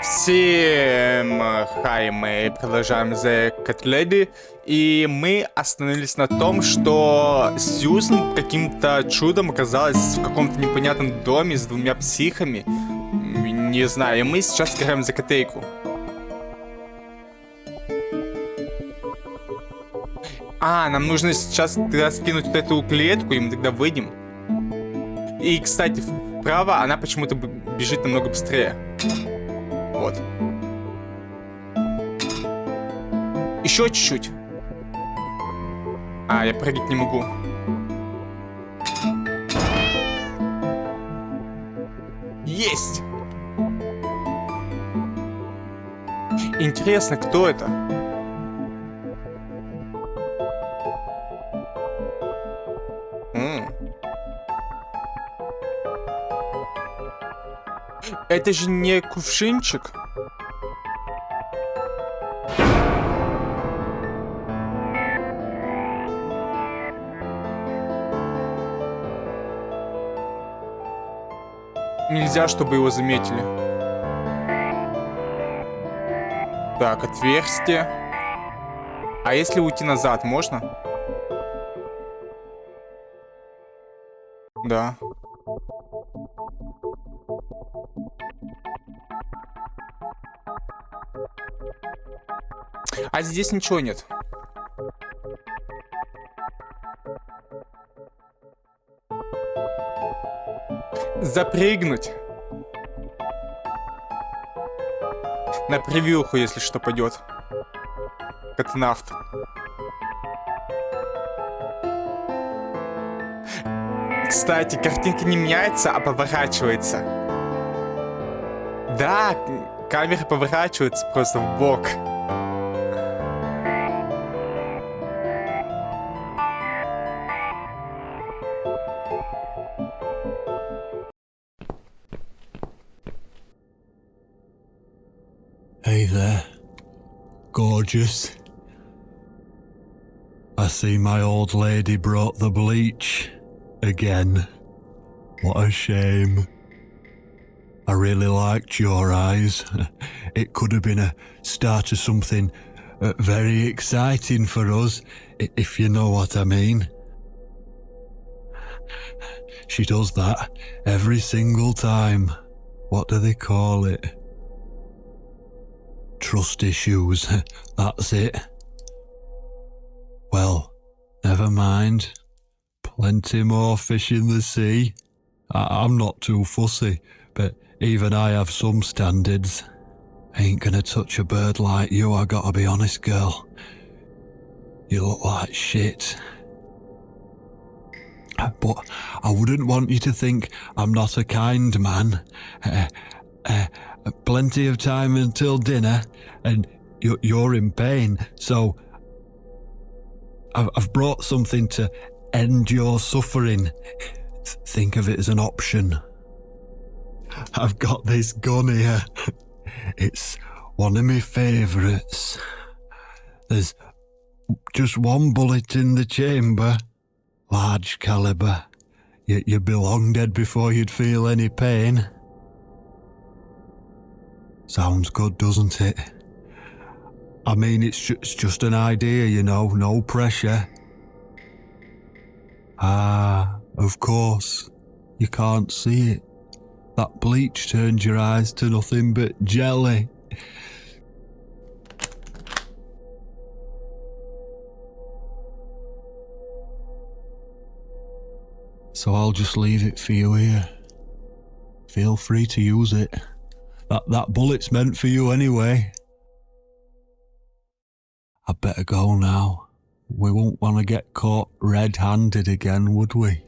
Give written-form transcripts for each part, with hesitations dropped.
Всем хай, мы продолжаем The Cat Lady, и мы остановились на том, что Сьюзен каким-то чудом оказалась в каком-то непонятном доме с двумя психами. Не знаю, и мы сейчас играем за котейку. Нам нужно сейчас тогда скинуть вот эту клетку, и мы тогда выйдем. И, кстати, вправо она почему-то бежит намного быстрее. Вот. Еще чуть-чуть. Я прыгать не могу. Есть! Интересно, кто это? Это же не кувшинчик. Нельзя, чтобы его заметили. Так, отверстие. А если уйти назад, можно? Да. А здесь ничего нет. Запрыгнуть. На превьюху, если что, пойдет. Катнафт. Кстати, картинка не меняется, а поворачивается. Да, камера поворачивается просто в бок. Hey there, gorgeous. I see my old lady brought the bleach again. What a shame. I really liked your eyes. It could have been a start of something very exciting for us, if you know what I mean. She does that every single time. What do they call it? Trust issues, that's it. Well, never mind. Plenty more fish in the sea. I'm not too fussy, but even I have some standards. Ain't gonna touch a bird like you, I gotta be honest, girl. You look like shit. But I wouldn't want you to think I'm not a kind man. Plenty of time until dinner, and you're in pain, so I've brought something to end your suffering. Think of it as an option. I've got this gun here. It's one of my favourites. There's just one bullet in the chamber, large caliber. You'd be long dead before you'd feel any pain. Sounds good, doesn't it? I mean, it's just an idea, you know, no pressure. Of course. You can't see it. That bleach turned your eyes to nothing but jelly. So I'll just leave it for you here. Feel free to use it. That bullet's meant for you anyway. I'd better go now. We won't want to get caught red-handed again, would we?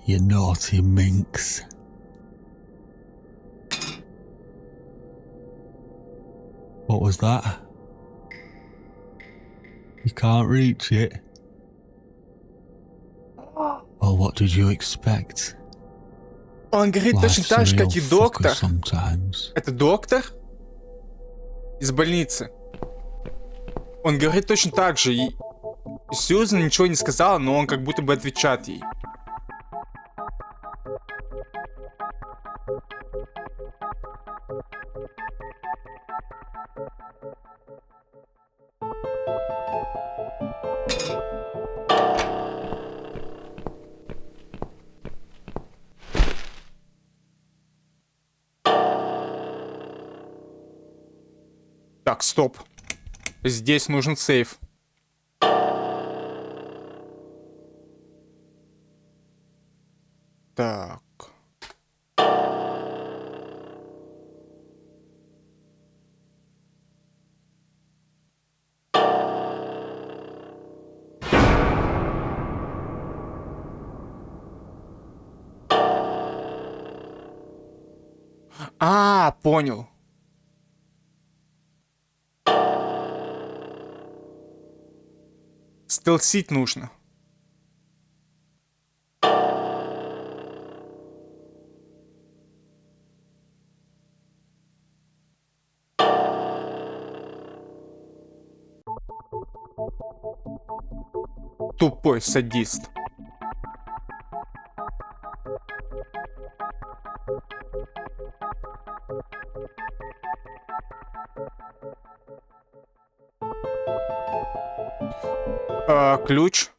You naughty minx. What was that? You can't reach it? Well, what did you expect? Он говорит точно так же, как и доктор. Это доктор из больницы. Он говорит точно так же. И Сьюзен ничего не сказала, но он как будто бы отвечает ей. Так, стоп. Здесь нужен сейф. Так. А, понял. Стелсить нужно. Тупой садист. Ключ.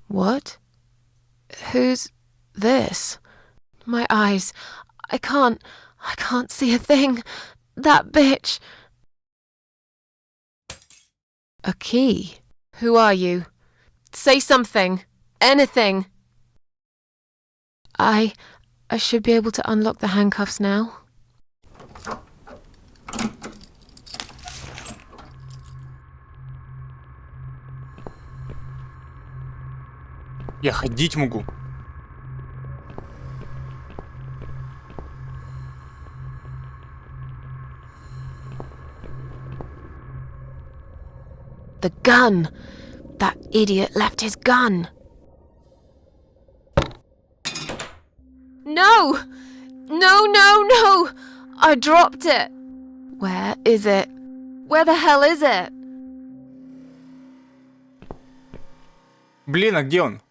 What? Who's this? My eyes. I can't see a thing. That bitch. A key. Who are you? Say something. Anything. I should be able to unlock the handcuffs now. Я ходить могу. The gun. That idiot left his gun. No! No, no, no! I dropped it. Where is it? Where the hell is it? Блин, а где он?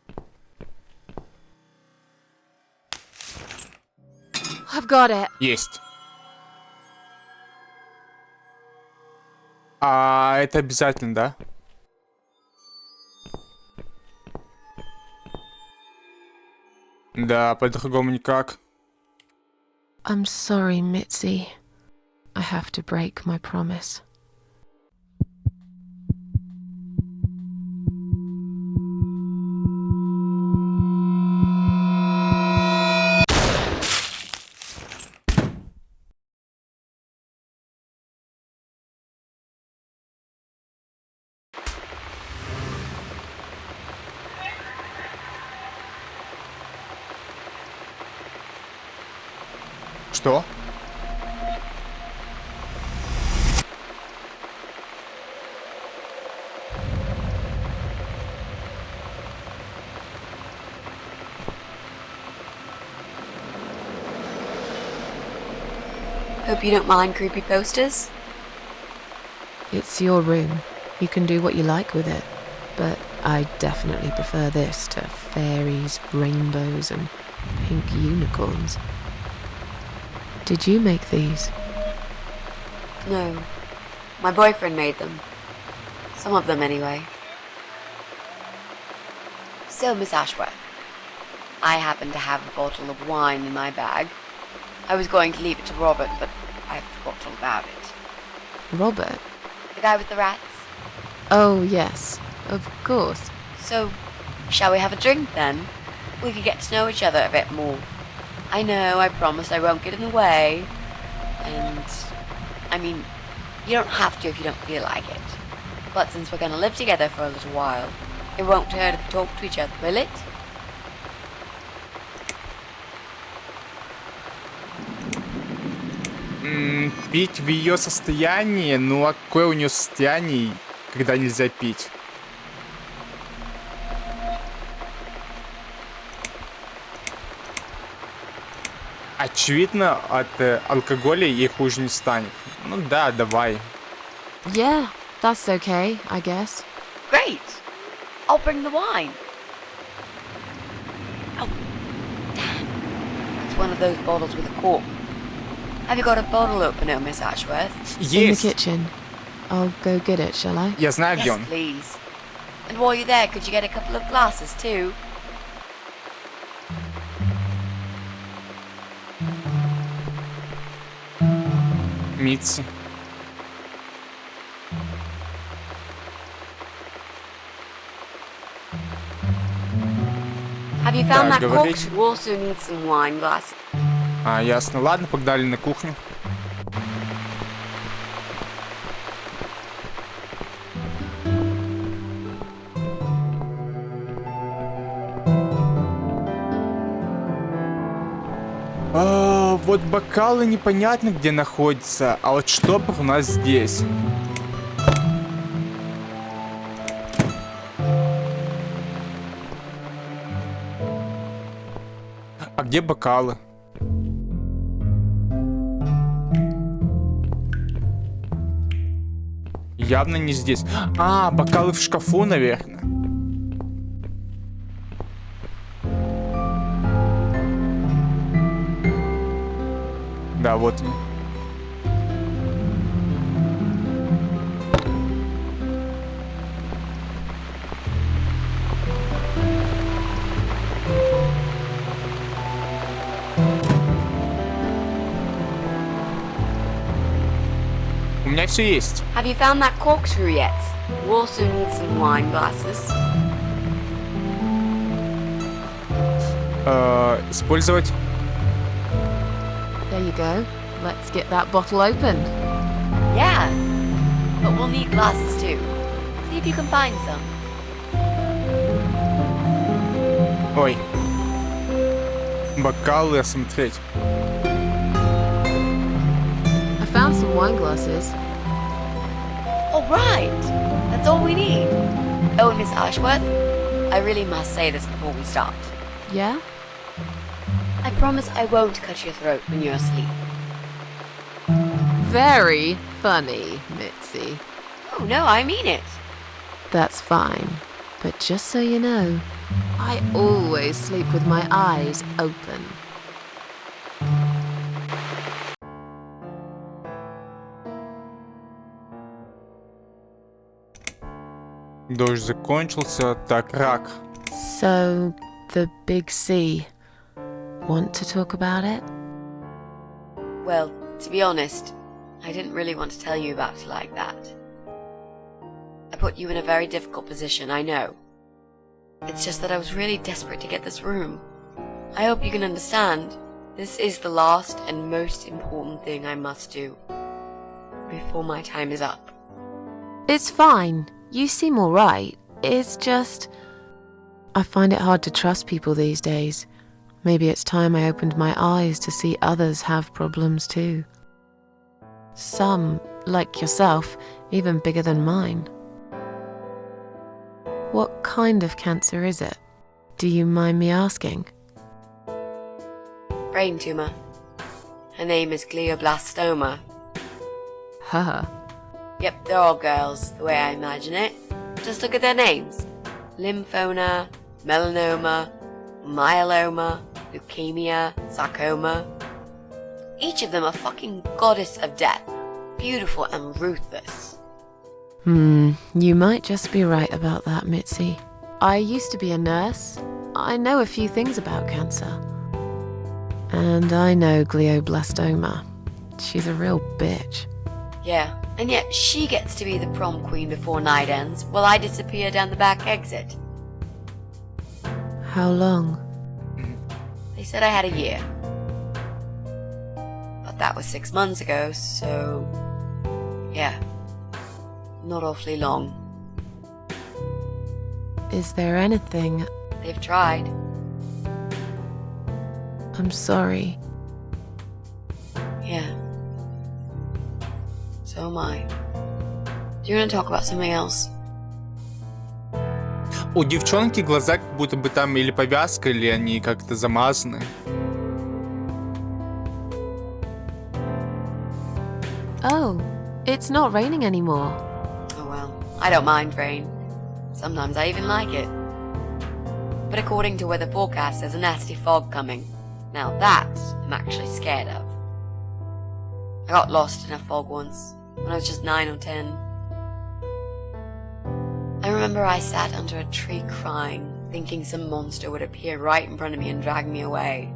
I've got it. Есть. А это обязательно, да? Да, по-другому никак. I'm sorry, Mitzi. I have to break my promise. Что? Hope you don't mind creepy posters. It's your room. You can do what you like with it. But I definitely prefer this to fairies, rainbows, and pink unicorns. Did you make these? No. My boyfriend made them. Some of them, anyway. So, Miss Ashworth, I happen to have a bottle of wine in my bag. I was going to leave it to Robert, but I forgot all about it. Robert? The guy with the rats? Oh, yes. Of course. So, shall we have a drink, then? We could get to know each other a bit more. I know, I promised I won't get in the way. And, I mean, you don't have to if you don't feel like it. But since we're going to live together for a little while, it won't hurt if we talk to each other, will it? Пить в ее состоянии? Ну, а какое у нее состояние, когда нельзя пить? Очевидно, от алкоголя ей хуже не станет. Ну да, давай. Yeah, that's okay, I guess. Great! I'll bring the wine. Oh, damn. It's one of those bottles with a cork. Have you got a bottle opener, Miss Ashworth? In the Есть! kitchen. I'll go get it, shall I? Я знаю, где Yes, он. please. And while you're there, could you get a couple of glasses, too? Митси. Have you found Так, that говорите. corkscrew? Also need some wine glasses. А, ясно. Ладно, погнали на кухню. Вот бокалы непонятно где находятся, а вот штопор у нас здесь. А где бокалы? Явно не здесь. А, бокалы в шкафу, наверное. Да, вот они. У меня все есть. Have you found that corkscrew yet? We also need some wine glasses. Использовать. There you go. Let's get that bottle opened. Yeah, but we'll need glasses too. See if you can find some. Ой. Бокалы осмотреть. I found some wine glasses. All right, that's all we need. Oh, and Miss Ashworth, I really must say this before we start. Yeah? I promise I won't cut your throat when you're asleep. Very funny, Mitzi. Oh, no, I mean it. That's fine. But just so you know, I always sleep with my eyes open. Дождь закончился. Так, рак. So, the big C. Want to talk about it? Well, to be honest, I didn't really want to tell you about it like that. I put you in a very difficult position, I know. It's just that I was really desperate to get this room. I hope you can understand. This is the last and most important thing I must do before my time is up. It's fine. You seem alright. It's just... I find it hard to trust people these days. Maybe it's time I opened my eyes to see others have problems too. Some, like yourself, even bigger than mine. What kind of cancer is it? Do you mind me asking? Brain tumor. Her name is glioblastoma. Haha. Yep, they're all girls, the way I imagine it. Just look at their names. Lymphoma, melanoma, myeloma, leukemia, sarcoma. Each of them a fucking goddess of death. Beautiful and ruthless. You might just be right about that, Mitzi. I used to be a nurse. I know a few things about cancer. And I know glioblastoma. She's a real bitch. Yeah, and yet she gets to be the prom queen before night ends, while I disappear down the back exit. How long? They said I had a year. But that was 6 months ago, so... yeah. Not awfully long. Is there anything... They've tried. I'm sorry. Yeah. So am I. Do you want to talk about something else? У девчонки глаза как будто бы там или повязка, или они как-то замазаны. Oh, it's not raining anymore. Oh well, I don't mind rain. Sometimes I even like it. But according to weather forecast, there's a nasty fog coming. Now that I'm actually scared of. I got lost in a fog once, when I was just 9 or 10. I remember I sat under a tree crying, thinking some monster would appear right in front of me and drag me away.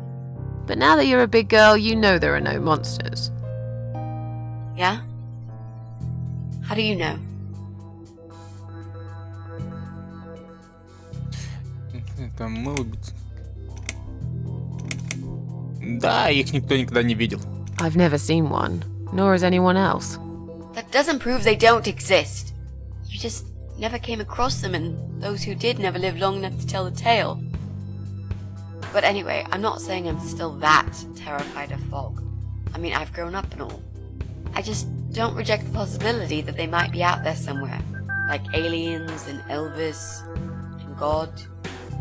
But now that you're a big girl, you know there are no monsters. Yeah? How do you know? Это мы Да, их никто никогда не видел. I've never seen one, nor has anyone else. That doesn't prove they don't exist. You just never came across them, and those who did never lived long enough to tell the tale. But anyway, I'm not saying I'm still that terrified of fog. I mean, I've grown up and all. I just don't reject the possibility that they might be out there somewhere. Like aliens and Elvis and God.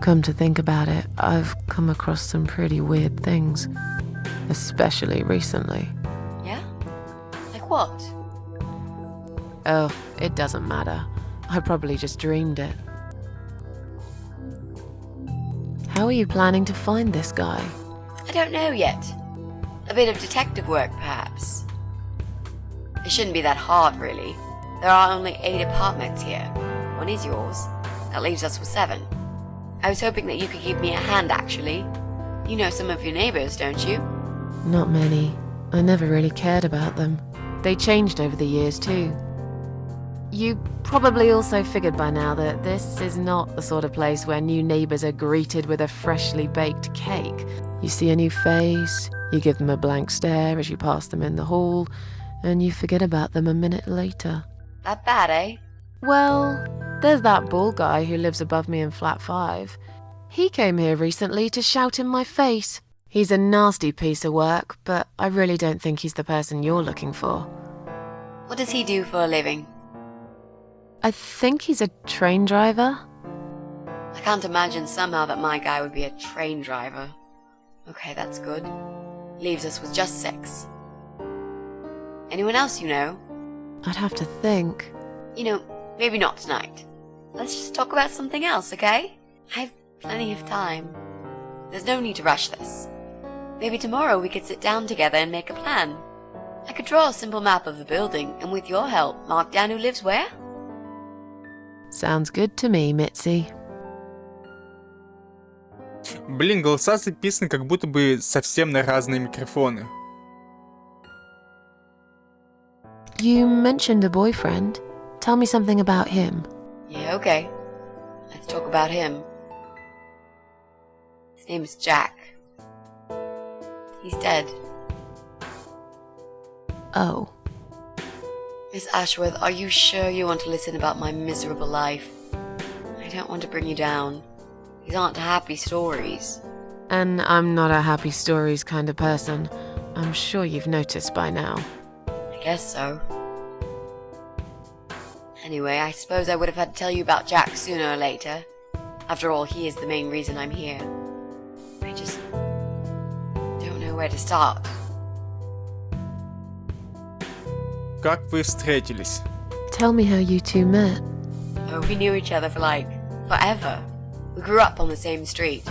Come to think about it, I've come across some pretty weird things. Especially recently. Yeah? Like what? Oh, it doesn't matter. I probably just dreamed it. How are you planning to find this guy? I don't know yet. A bit of detective work, perhaps. It shouldn't be that hard, really. There are only 8 apartments here. One is yours. That leaves us with 7. I was hoping that you could give me a hand, actually. You know some of your neighbors, don't you? Not many. I never really cared about them. They changed over the years, too. You probably also figured by now that this is not the sort of place where new neighbors are greeted with a freshly baked cake. You see a new face, you give them a blank stare as you pass them in the hall, and you forget about them a minute later. That bad, eh? Well, there's that bald guy who lives above me in flat 5. He came here recently to shout in my face. He's a nasty piece of work, but I really don't think he's the person you're looking for. What does he do for a living? I think he's a train driver. I can't imagine somehow that my guy would be a train driver. Okay, that's good. Leaves us with just 6. Anyone else you know? I'd have to think. You know, maybe not tonight. Let's just talk about something else, okay? I have plenty of time. There's no need to rush this. Maybe tomorrow we could sit down together and make a plan. I could draw a simple map of the building, and with your help, mark down who lives where. Sounds good to me, Mitzi. Блин, голоса записаны как будто бы совсем на разные микрофоны. You mentioned a boyfriend. Tell me something about him. Yeah, okay. Let's talk about him. His name is Jack. He's dead. Oh. Miss Ashworth, are you sure you want to listen about my miserable life? I don't want to bring you down. These aren't happy stories. And I'm not a happy stories kind of person. I'm sure you've noticed by now. I guess so. Anyway, I suppose I would have had to tell you about Jack sooner or later. After all, he is the main reason I'm here. I just don't know where to start. Как вы встретились? Tell me how you two met. Oh, we knew each other for like forever. We grew up on the same street.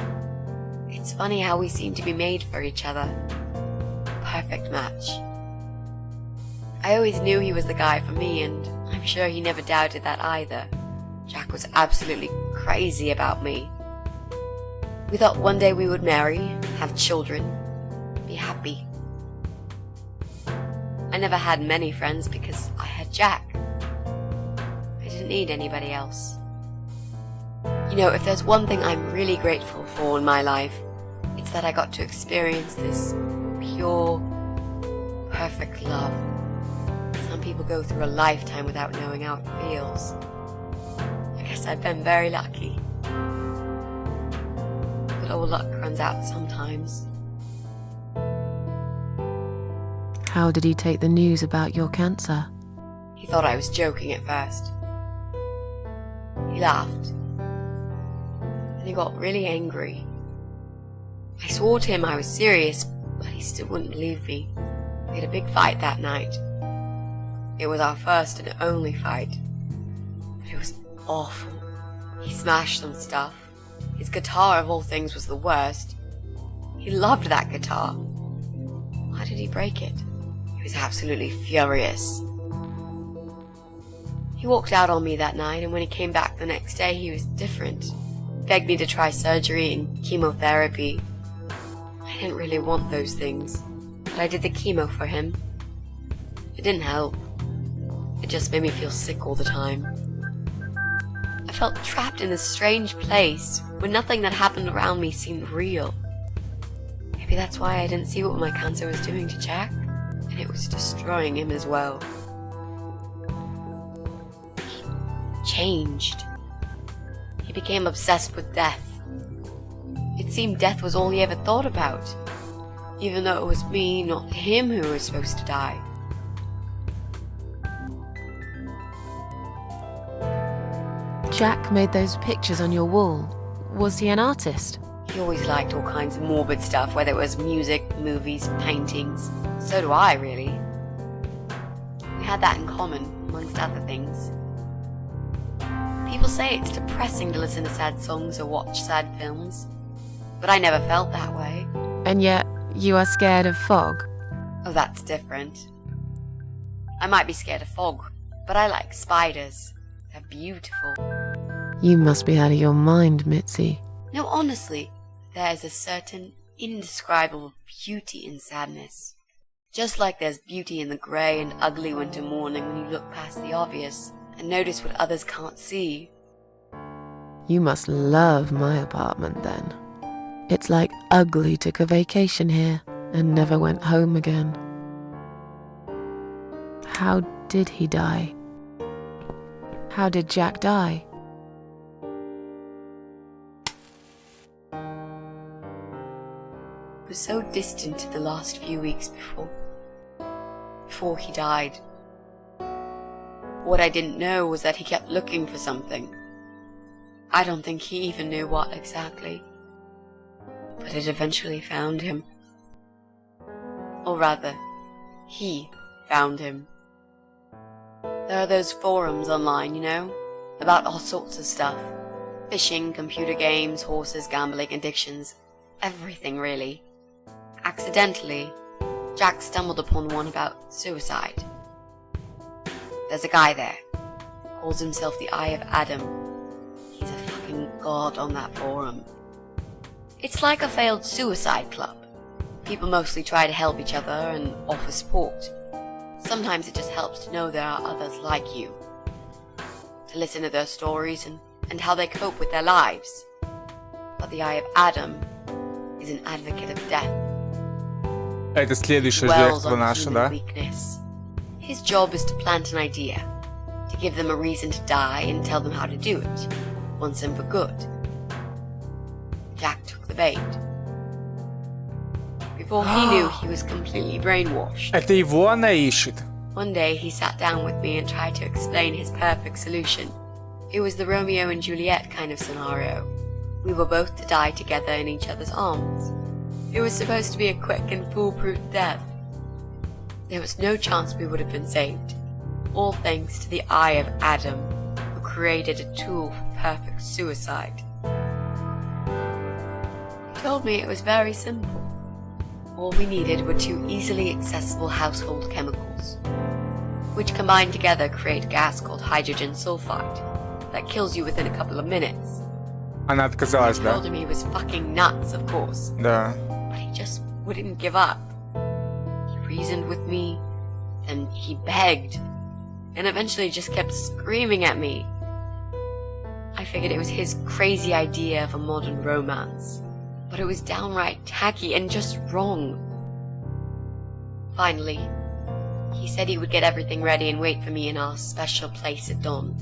It's funny how we seem to be made for each other. Perfect match. I always knew he was the guy for me, and I'm sure he never doubted that either. Jack was absolutely crazy about me. We thought one day we would marry, have children, be happy. I never had many friends because I had Jack. I didn't need anybody else. You know, if there's one thing I'm really grateful for in my life, it's that I got to experience this pure, perfect love. Some people go through a lifetime without knowing how it feels. I guess I've been very lucky. But all luck runs out sometimes. How did he take the news about your cancer? He thought I was joking at first. He laughed. And he got really angry. I swore to him I was serious, but he still wouldn't believe me. We had a big fight that night. It was our first and only fight. But it was awful. He smashed some stuff. His guitar, of all things, was the worst. He loved that guitar. Why did he break it? He was absolutely furious. He walked out on me that night, and when he came back the next day, he was different. Begged me to try surgery and chemotherapy. I didn't really want those things, but I did the chemo for him. It didn't help. It just made me feel sick all the time. I felt trapped in this strange place where nothing that happened around me seemed real. Maybe that's why I didn't see what my cancer was doing to Jack, and it was destroying him as well. He changed. He became obsessed with death. It seemed death was all he ever thought about, even though it was me, not him, who was supposed to die. Jack made those pictures on your wall. Was he an artist? He always liked all kinds of morbid stuff, whether it was music, movies, paintings. So do I, really. We had that in common, amongst other things. People say it's depressing to listen to sad songs or watch sad films, but I never felt that way. And yet, you are scared of fog? Oh, that's different. I might be scared of fog, but I like spiders. They're beautiful. You must be out of your mind, Mitzi. No, honestly, there is a certain indescribable beauty in sadness. Just like there's beauty in the grey and ugly winter morning when you look past the obvious and notice what others can't see. You must love my apartment then. It's like Ugly took a vacation here and never went home again. How did he die? How did Jack die? It was so distant to the last few weeks before he died. What I didn't know was that he kept looking for something. I don't think he even knew what exactly. But it eventually found him. Or rather, he found him. There are those forums online, you know, about all sorts of stuff. Fishing, computer games, horses, gambling, addictions. Everything, really. Accidentally, Jack stumbled upon one about suicide. There's a guy there. Calls himself the Eye of Adam. He's a fucking god on that forum. It's like a failed suicide club. People mostly try to help each other and offer support. Sometimes it just helps to know there are others like you. To listen to their stories and how they cope with their lives. But the Eye of Adam is an advocate of death. Это следующая Dwells жертва on наша, human да? weakness. His job is to plant an idea, to give them a reason to die and tell them how to do it, once and for good. Jack took the bait. Before he knew, he was completely brainwashed. Это его она ищет. One day he sat down with me and tried to explain his perfect solution. It was the Romeo and Juliet kind of scenario. We were both to die together in each other's arms. It was supposed to be a quick and foolproof death. There was no chance we would have been saved. All thanks to the Eye of Adam, who created a tool for perfect suicide. He told me it was very simple. All we needed were 2 easily accessible household chemicals, which combined together create a gas called hydrogen sulfide that kills you within a couple of minutes. Она отказалась, I да? told him he was fucking nuts, of course, Да. but he just wouldn't give up. He reasoned with me, and he begged, and eventually just kept screaming at me. I figured it was his crazy idea of a modern romance, but it was downright tacky and just wrong. Finally, he said he would get everything ready and wait for me in our special place at dawn,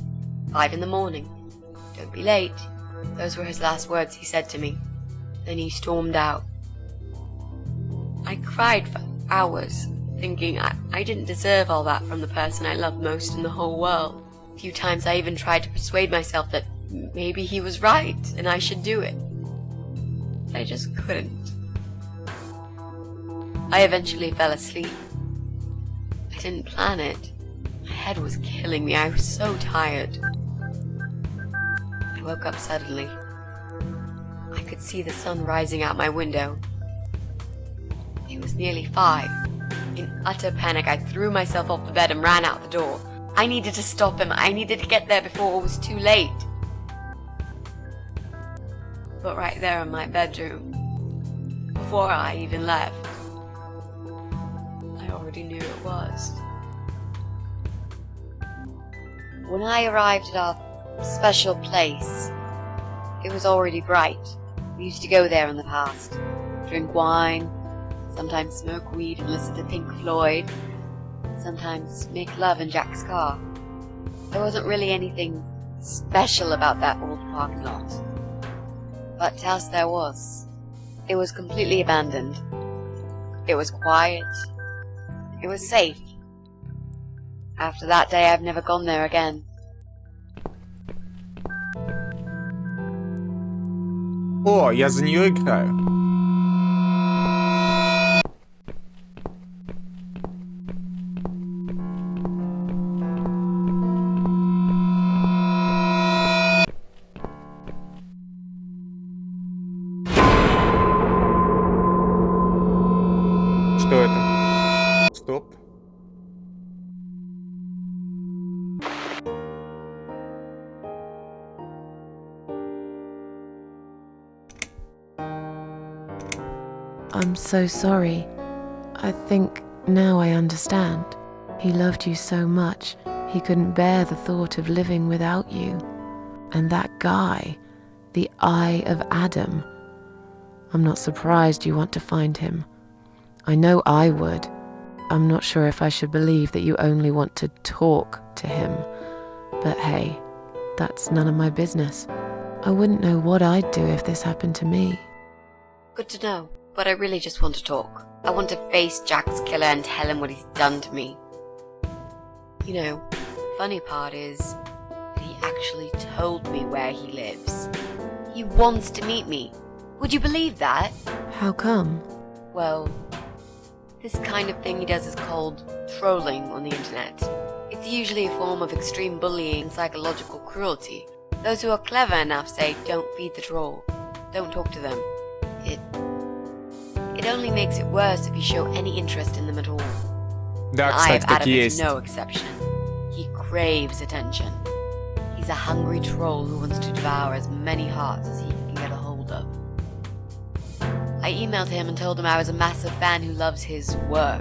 5 in the morning. Don't be late. Those were his last words he said to me. Then he stormed out. I cried for hours, thinking I didn't deserve all that from the person I loved most in the whole world. A few times I even tried to persuade myself that maybe he was right and I should do it. But I just couldn't. I eventually fell asleep. I didn't plan it. My head was killing me. I was so tired. I woke up suddenly. I could see the sun rising out my window. It was nearly 5. In utter panic, I threw myself off the bed and ran out the door. I needed to stop him. I needed to get there before it was too late. But right there in my bedroom, before I even left, I already knew it was. When I arrived at our special place, it was already bright. We used to go there in the past, drink wine, sometimes smoke weed and listen to Pink Floyd, sometimes make love in Jack's car. There wasn't really anything special about that old parking lot. But else there was. It was completely abandoned. It was quiet. It was safe. After that day, I've never gone there again. О, я за нее играю. Что это? Стоп. I'm so sorry. I think now I understand. He loved you so much, he couldn't bear the thought of living without you. And that guy, the Eye of Adam. I'm not surprised you want to find him. I know I would. I'm not sure if I should believe that you only want to talk to him. But hey, that's none of my business. I wouldn't know what I'd do if this happened to me. Good to know, but I really just want to talk. I want to face Jack's killer and tell him what he's done to me. You know, the funny part is that he actually told me where he lives. He wants to meet me. Would you believe that? How come? Well, this kind of thing he does is called trolling on the internet. It's usually a form of extreme bullying and psychological cruelty. Those who are clever enough say, don't feed the troll. Don't talk to them. It only makes it worse if you show any interest in them at all. Да, The Eye of кстати, так Adam и is есть. no exception. He craves attention. He's a hungry troll who wants to devour as many hearts as he can get a hold of. I emailed him and told him I was a massive fan who loves his work.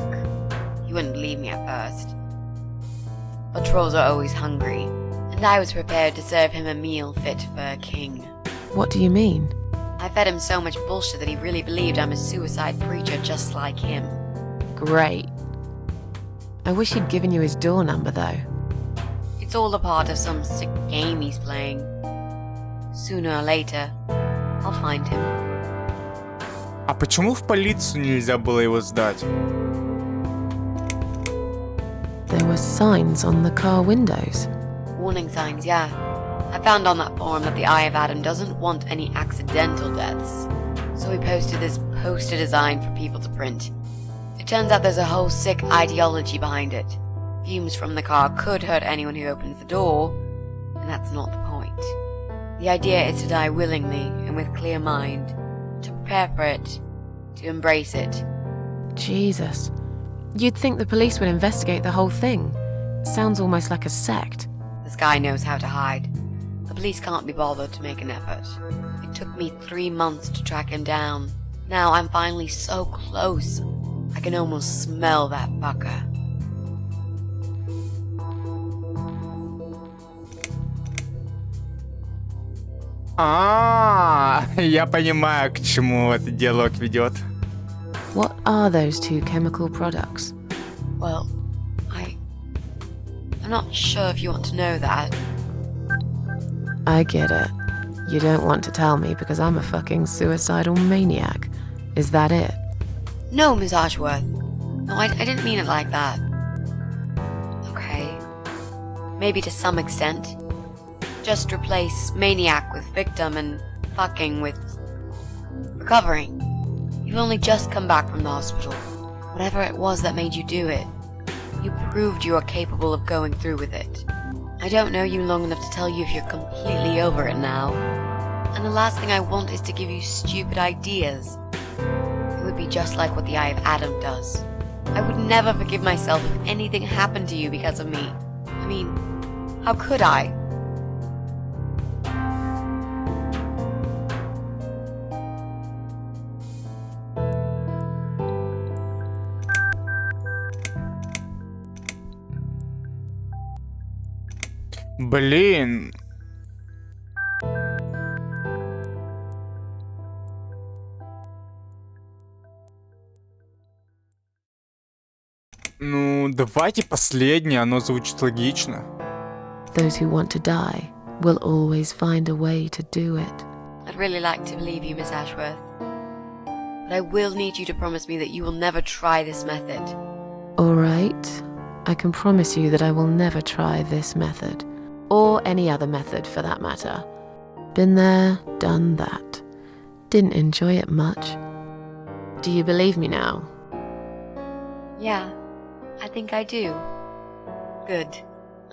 He wouldn't believe me at first. But trolls are always hungry, and I was prepared to serve him a meal fit for a king. What do you mean? I fed him so much bullshit that he really believed I'm a suicide preacher just like him. Great. I wish he'd given you his door number though. It's all a part of some sick game he's playing. Sooner or later, I'll find him. А почему в полицию нельзя было его сдать? There were signs on the car windows. Warning signs, yeah. I found on that forum that the Eye of Adam doesn't want any accidental deaths. So he posted this poster design for people to print. It turns out there's a whole sick ideology behind it. Fumes from the car could hurt anyone who opens the door, and that's not the point. The idea is to die willingly and with clear mind, to prepare for it, to embrace it. Jesus. You'd think the police would investigate the whole thing. Sounds almost like a sect. This guy knows how to hide. The police can't be bothered to make an effort. It took me 3 months to track him down. Now I'm finally so close. I can almost smell that fucker. Я понимаю, к чему этот диалог ведет. What are those two chemical products? Well, I'm not sure if you want to know that. I get it. You don't want to tell me because I'm a fucking suicidal maniac. Is that it? No, Ms. Ashworth. No, I didn't mean it like that. Okay. Maybe to some extent. Just replace maniac with victim and fucking with recovering. You've only just come back from the hospital. Whatever it was that made you do it, you proved you are capable of going through with it. I don't know you long enough to tell you if you're completely over it now. And the last thing I want is to give you stupid ideas. It would be just like what the Eye of Adam does. I would never forgive myself if anything happened to you because of me. I mean, how could I? Блин. Ну, давайте последнее, оно звучит логично. Those who want to die will always find a way to do it. I'd really like to believe you, Miss Ashworth. But I will need you to promise me that you will never try this method. All right. I can promise you that I will never try this method. Or any other method, for that matter. Been there, done that. Didn't enjoy it much. Do you believe me now? Yeah, I think I do. Good.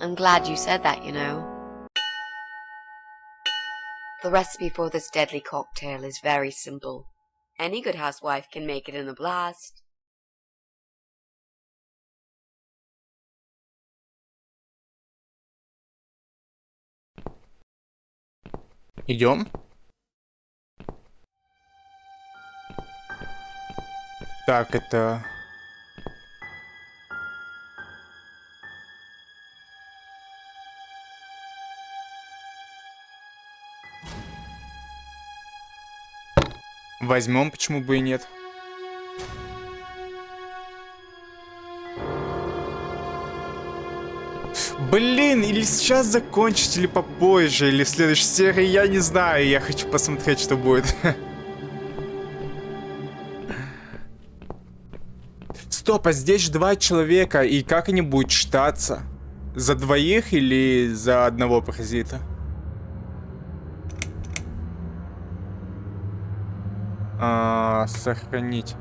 I'm glad you said that, you know. The recipe for this deadly cocktail is very simple. Any good housewife can make it in a blast. Идем. Так, это... Возьмем, почему бы и нет. Блин, или сейчас закончить, или попозже, или в следующей серии, я не знаю. Я хочу посмотреть, что будет. Стоп, а здесь же 2 человека, и как они будут считаться? За двоих или за одного паразита? Сохранить.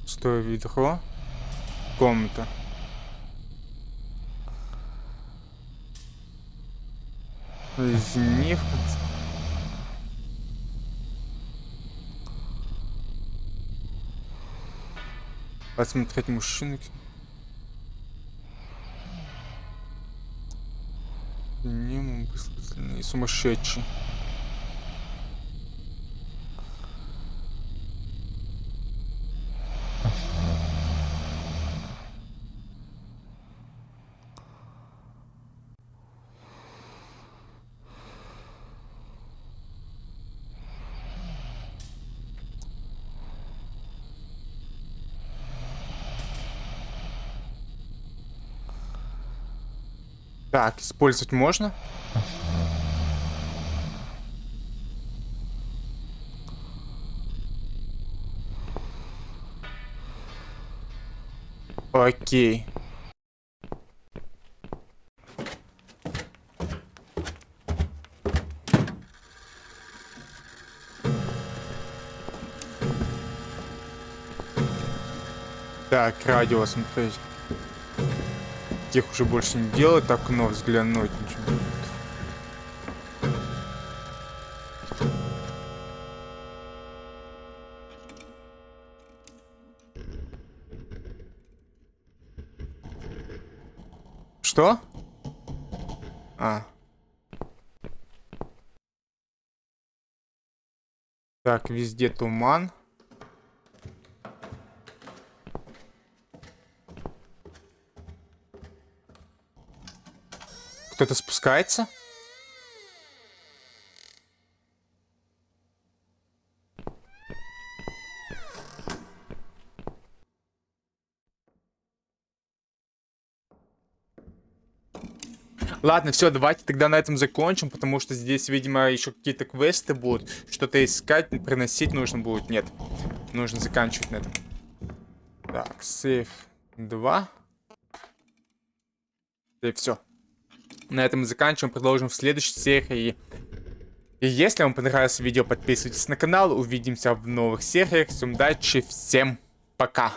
Пустое ведро. Комната. Извини. Посмотреть мужчину. Нему быстрый, сумасшедший. Так, использовать можно? Окей. Так, радио смотреть. Тех уже больше не делать, окно взглянуть ничего. Что? Так, везде туман. Кто-то спускается? Ладно, все, давайте тогда на этом закончим, потому что здесь, видимо, еще какие-то квесты будут. Что-то искать, приносить нужно будет. Нет, нужно заканчивать на этом. Так, сейф 2. И все. На этом мы заканчиваем, продолжим в следующей серии. И если вам понравилось видео, подписывайтесь на канал. Увидимся в новых сериях. Всем удачи, всем пока.